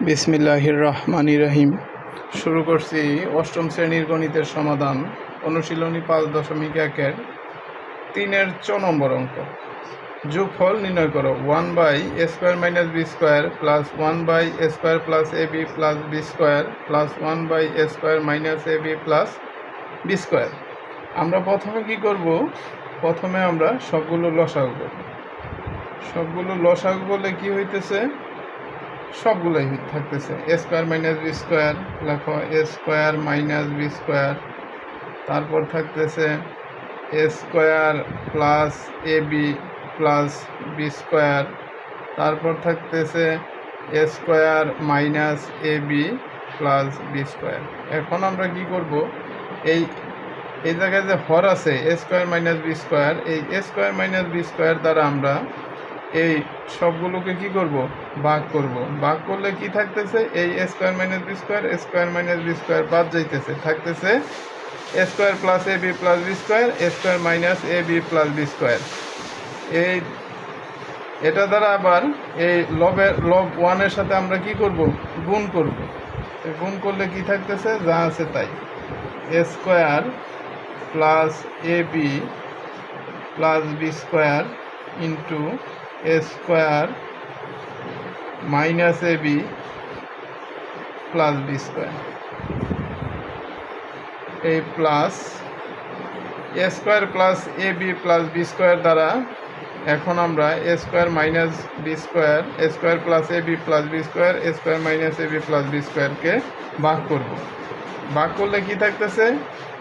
বিসমিল্লাহির রহমানির রহিম। শুরু করছি অষ্টম শ্রেণীর গণিতের সমাধান, অনুশীলনী 5.1-এর 3-এর 6 নম্বর অঙ্ক। যোগফল নির্ণয় করো। 1/a² - b² plus 1/a² plus ab plus b² plus 1/a² minus ab plus b²। আমরা প্রথমে কি করব? প্রথমে আমরা সবগুলো লসাগু করব। সবগুলো লসাগু করলে কি হইতেছে? সবগুলোই থাকতেছে a² মাইনাস b², লেখো a² মাইনাস b²। তারপর থাকতেছে a² plus ab plus b²। তারপর থাকতেছে a² minus ab plus b²। এখন আমরা কি করব? এই জায়গায় যে হর আছে a² মাইনাস b², এই a² মাইনাস b² দ্বারা আমরা এই সবগুলোকে কি করব? ভাগ করব। ভাগ করলে কি থাকতেছে? এই a² মাইনাস b² বাদ যাইতেছে, থাকতেছে a² plus ab plus b², a² minus ab plus b²। এটা দ্বারা আবার এই লব 1-এর সাথে আমরা কি করব? গুণ করব। গুণ করলে কি থাকতেছে? যা আছে তাই, a² plus ab plus b² into a² minus ab plus b²। এই plus a² plus ab plus b² দ্বারা এখন আমরা a² minus b² a² plus ab plus b² a² minus ab plus b²কে ভাগ করব। ভাগ করলে কি থাকতেছে?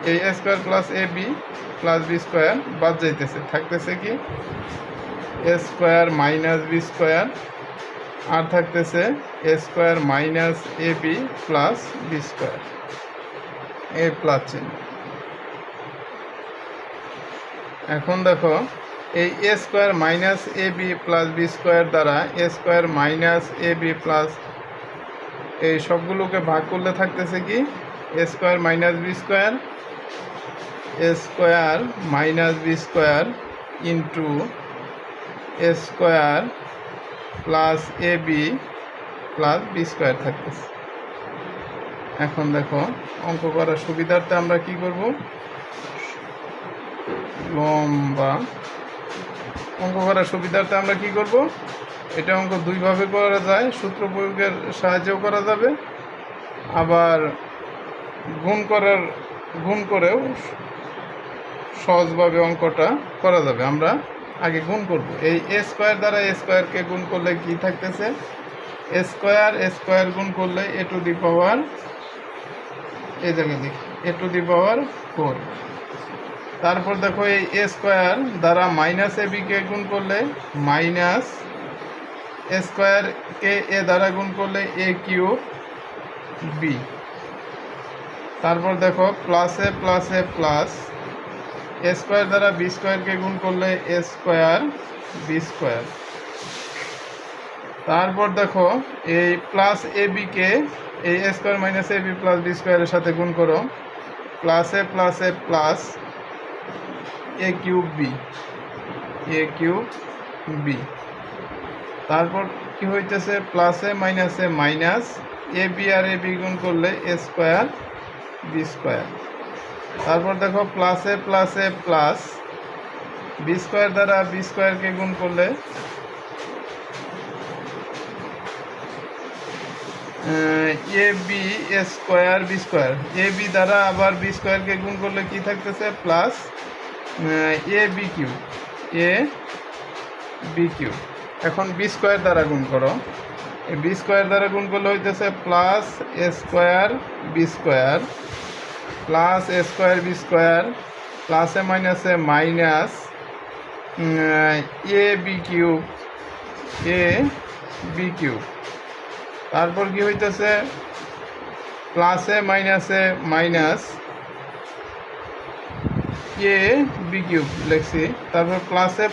এই a² plus ab plus b² বাদ যাইতেছে, থাকতেছে কি a² মাইনাস b² আর থাকতেছে a² minus ab plus b², এ প্লাস চিহ্ন। এখন দেখো এই a² minus ab plus b² দ্বারা a² মাইনাস ab প্লাস এই সবগুলোকে ভাগ করলে থাকতেছে কি a² minus b² a² minus b² into a² plus ab plus b² থাকতেছে। এখন দেখো অঙ্ক করার সুবিধার্থে আমরা কি করব? লম্বা অঙ্ক করার সুবিধার্থে আমরা কি করব? এটা অঙ্ক দুইভাবে করা যায়, সূত্র প্রয়োগের সাহায্যেও করা যাবে, আবার গুণ করেও সহজভাবে অঙ্কটা করা যাবে। আমরা আগে গুণ করব। এই a² দ্বারা a²কে গুণ করলে কি থাকতেছে? a² গুণ করলে a টু দি পাওয়ার, এই জায়গায় দেখি a টু দি পাওয়ার 4। তারপর দেখো এই a² দ্বারা মাইনাস ab কে গুণ করলে মাইনাস a² কে a দ্বারা গুণ করলে a³ b। তারপর দেখো plus a plus a plus a² দ্বারা b² কে গুণ করলে a² b²। তারপর দেখো এই প্লাস ab কে এই a² minus ab plus b² এর সাথে গুণ করো, plus a plus a plus a³ b। তারপর কি হইতেছে? Plus a minus a minus ab আর ab গুণ করলে a² b²। তারপর দেখো প্লাস a প্লাস b² দ্বারা b² কে গুণ করলে ab a² b²। ab দ্বারা আবার b² কে গুণ করলে কি থাকতেছে? প্লাস ab³ এখন b² দ্বারা গুণ করো। এই b² দ্বারা গুণ করলে হইতেছে plus a² b² plus a² b² plus a minus a minus ab³ তারপর কি হইতেছে? Plus a minus a minus ab³ লিখছি। তারপর প্লাস a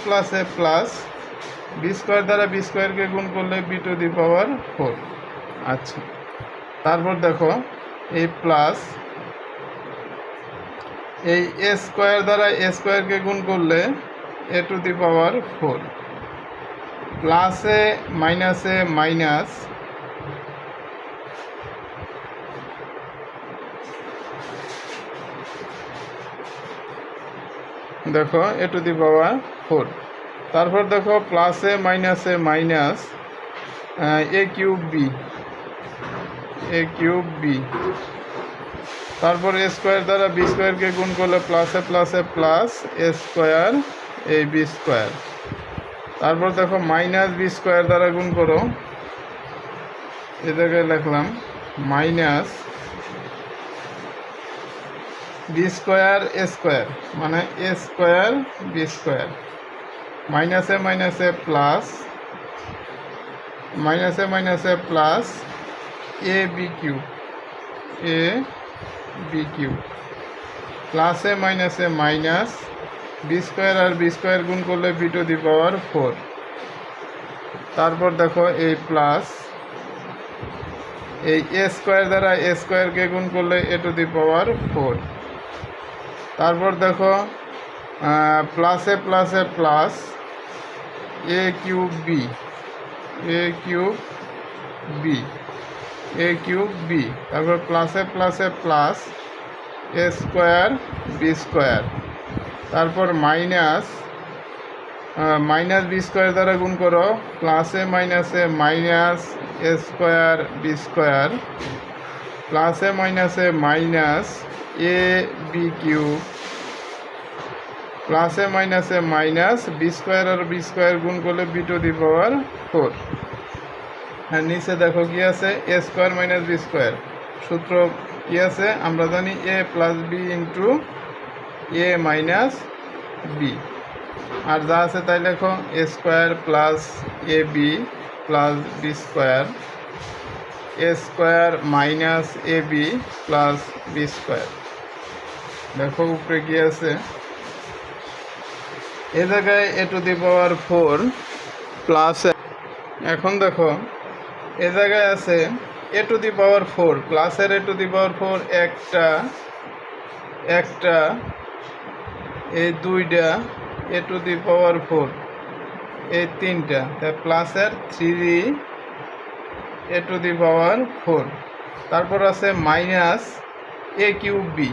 প্লাস b² দ্বারা b² কে গুণ করলে b টু দি পাওয়ার 4। আচ্ছা, তারপর দেখো এই প্লাস এই a² দ্বারা a² কে গুণ করলে a two the power 4 plus a minus দেখো এ টু দি পাওয়ার 4। তারপর দেখো প্লাসে মাইনাসে মাইনাস এ কিউব বি, তারপর এ স্কোয়ার দ্বারা বি স্কোয়ারকে গুণ করলে প্লাসে প্লাসে plus A square A B square. তারপর দেখো মাইনাস বি স্কোয়ার দ্বারা গুণ করো, এ জায়গায় লিখলাম minus B square A square, মানে এ স্কোয়ার বি স্কোয়ার, মাইনাসে মাইনাসে প্লাস, মাইনাসে মাইনাসে প্লাস এ বি কিউব, প্লাসে মাইনাসে মাইনাস বি স্কোয়ার আর বি স্কোয়ার গুণ করলে বি টু দি পাওয়ার 4। তারপর দেখো এই প্লাস এই এ স্কোয়ার দ্বারা এ স্কোয়ারকে গুণ করলে এ টু দি পাওয়ার 4। তারপর দেখো প্লাসে প্লাসে প্লাস এ কিউব বি, তারপর প্লাসে প্লাসে প্লাস এ স্কোয়ার বি স্কোয়ার, তারপর মাইনাস বি স্কোয়ার দ্বারা গুণ করো, প্লাসে মাইনাসে মাইনাস এ স্কোয়ার বি স্কোয়ার, প্লাসে মাইনাসে মাইনাস এ বি কিউব, প্লাসে মাইনাসে মাইনাস বি স্কোয়ার আর বি স্কোয়ার গুণ করলে বি টু দি পাওয়ার 4। আর নিচে দেখো কি আছে, এ স্কোয়ার মাইনাস বি স্কোয়ার, সূত্র কি আছে আমরা জানি, এ প্লাস বি ইন্টু এ মাইনাস বি। আর যা আছে তাই লেখো, এ square plus A B plus B square, A square minus A B plus B square. দেখো উপরে কি আছে, এ জায়গায় এ টু দি পাওয়ার 4 প্লাস, এখন দেখো এ জায়গায় আছে এ টু দি পাওয়ার 4 প্লাসের এ টু দি পাওয়ার 4 একটা এই দুইটা এ টু দি পাওয়ার 4 এই তিনটা, তাই প্লাসের 3 এ টু দি পাওয়ার 4। তারপর আছে মাইনাস এ কিউব বি,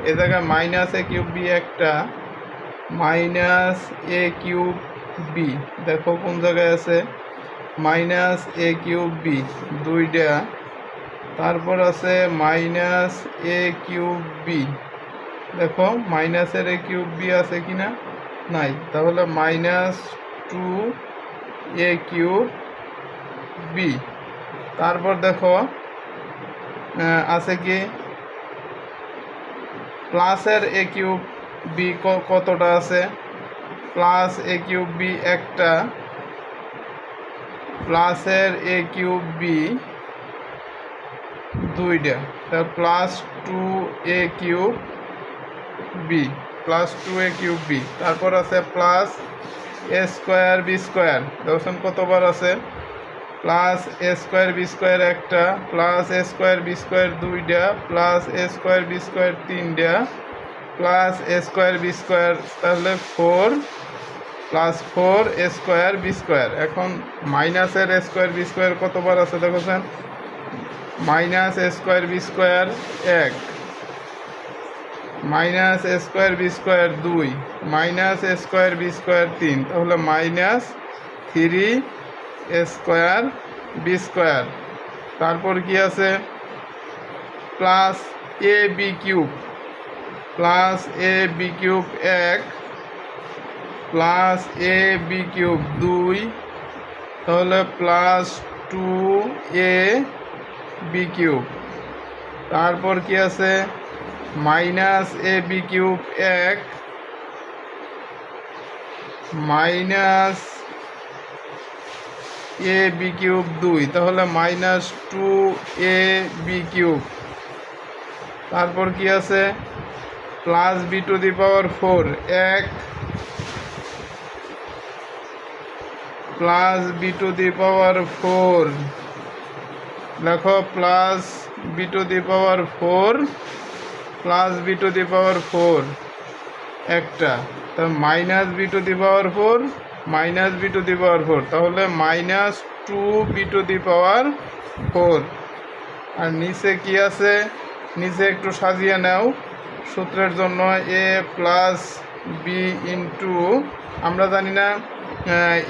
এ জায়গায় মাইনাস এ কিউব বি একটা, মাইনাস এ কিউব বি, দেখো কোন জায়গায় আছে, মাইনাস এ কিউব বি দুইটা, তারপর আছে মাইনাস এ কিউব বি, দেখো মাইনাসের এ কিউব বি আছে কিনা, নাই, তাহলে মাইনাস 2 এ কিউব বি। তারপর দেখো আছে কি প্লাসের এ কিউব বি কতটা আছে, প্লাস এ কিউব বি একটা, প্লাসের এ কিউব বি দুইটা, তা প্লাস 2 এ কিউব বি, প্লাস 2 এ কিউব বি। তারপর আছে প্লাস এ স্কোয়ার বি স্কোয়ার, দেখছেন কতবার আছে, প্লাস এ স্কোয়ার বি স্কোয়ার একটা, প্লাস এ স্কোয়ার বি স্কোয়ার দুইটা, প্লাস এ স্কোয়ার বি স্কোয়ার তিনটা, প্লাস এ স্কোয়ার বি স্কোয়ার, তাহলে 4 plus 4 A square B square. এখন মাইনাসের এ স্কোয়ার বি স্কোয়ার কতবার আছে দেখছেন, মাইনাস এ স্কোয়ার বি স্কোয়ার 1, মাইনাস এ স্কোয়ার বি স্কোয়ার 2, মাইনাস এ square B square 3, তাহলে minus 3 এ square B square. তারপর কি আছে plus A B cube, plus A B cube 1, plus A B cube 2, তাহলে plus 2 A B cube. তারপর কি আছে minus A B cube 1, minus A B cube 2, তাহলে minus 2 A B cube. তারপর কি আছে plus B to the power 4 1, plus B to the power 4, দেখো plus B to the power 4 plus B to the power 4 একটা, তা minus B to the power 4 minus B to the power 4, তাহলে minus 2 B to the power 4। আর নিচে কি আছে, নিচে একটু সাজিয়ে নাও সূত্রের জন্য, এ প্লাস বি ইন্টু আমরা জানি না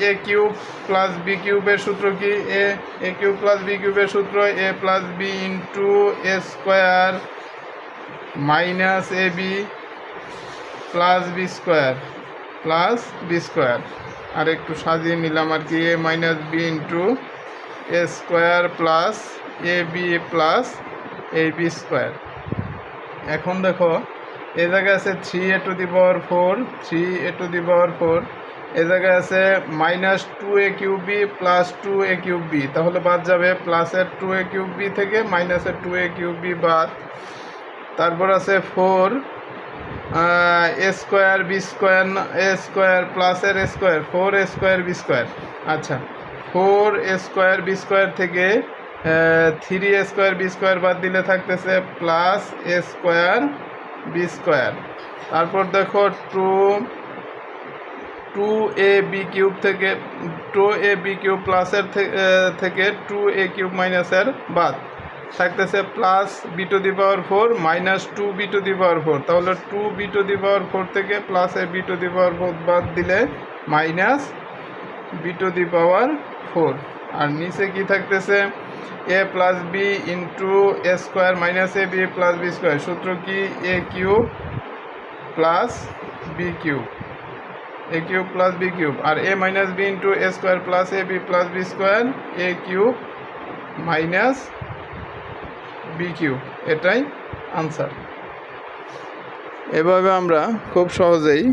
এ কিউব প্লাস বি কিউবের সূত্র কি, এ কিউব প্লাস বি কিউবের সূত্র এ plus B into A square minus A B plus B square আর একটু সাজিয়ে নিলাম আর কি, এ minus B into A square plus A B plus A B square. এখন দেখো এ জায়গায় আছে 3a টু দি পাওয়ার 4, এ জায়গায় আছে minus 2a cube B plus 2a cube B, তাহলে বাদ যাবে প্লাসের 2a কিউব বি থেকে মাইনাসের 2a কিউব বি বাদ। তারপর আছে 4 A square B square, A square প্লাসের A square 4a square B square. আচ্ছা 4a স্কোয়ার বি স্কোয়ার থেকে 3a স্কোয়ার বি স্কোয়ার বাদ দিলে থাকতেছে প্লাস এ স্কোয়ার বি স্কোয়ার। তারপর দেখো 2a বি কিউব থেকে 2a বি কিউব প্লাসের থেকে 2a কিউব মাইনাসের বাদ থাকতেছে plus B to the power 4 minus 2b to the power 4, তাহলে 2b টু দি পাওয়ার 4 থেকে plus A B to the power 4 বাদ দিলে minus B to the power 4। আর নিচে কি থাকতেছে A plus B into A square minus A B plus B square, সূত্র কি A cube plus B cube, A cube plus B cube, আর A minus B into A square plus A B plus B square A cube minus B cube, এটাই answer. এভাবে আমরা খুব সহজেই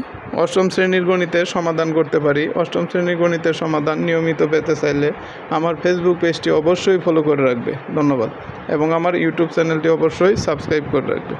অষ্টম শ্রেণীর গণিতের সমাধান করতে পারি। অষ্টম শ্রেণীর গণিতের সমাধান নিয়মিত পেতে চাইলে আমার ফেসবুক পেজটি অবশ্যই ফলো করে রাখবে, ধন্যবাদ, এবং আমার ইউটিউব চ্যানেলটি অবশ্যই সাবস্ক্রাইব করে রাখবে।